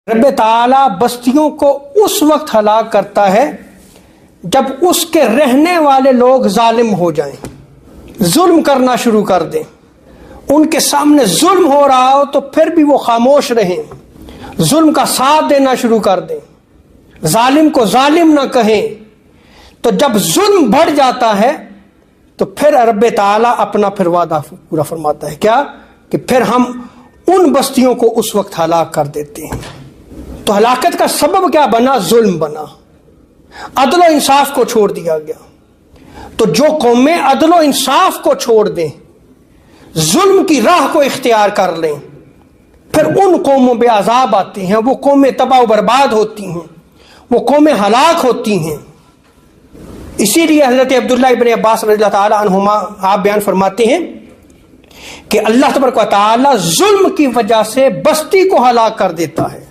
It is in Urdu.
رب تعالیٰ بستیوں کو اس وقت ہلاک کرتا ہے جب اس کے رہنے والے لوگ ظالم ہو جائیں، ظلم کرنا شروع کر دیں، ان کے سامنے ظلم ہو رہا ہو تو پھر بھی وہ خاموش رہیں، ظلم کا ساتھ دینا شروع کر دیں، ظالم کو ظالم نہ کہیں۔ تو جب ظلم بڑھ جاتا ہے تو پھر رب تعالیٰ اپنا پھر وعدہ پورا فرماتا ہے، کیا کہ پھر ہم ان بستیوں کو اس وقت ہلاک کر دیتے ہیں۔ تو ہلاکت کا سبب کیا بنا؟ ظلم بنا، عدل و انصاف کو چھوڑ دیا گیا۔ تو جو قومیں عدل و انصاف کو چھوڑ دیں، ظلم کی راہ کو اختیار کر لیں، پھر ان قوموں پہ عذاب آتے ہیں، وہ قومیں تباہ و برباد ہوتی ہیں، وہ قومیں ہلاک ہوتی ہیں۔ اسی لیے حضرت عبداللہ ابن عباس رضی اللہ تعالی عنہما آپ بیان فرماتے ہیں کہ اللہ تبارک و تعالی ظلم کی وجہ سے بستی کو ہلاک کر دیتا ہے،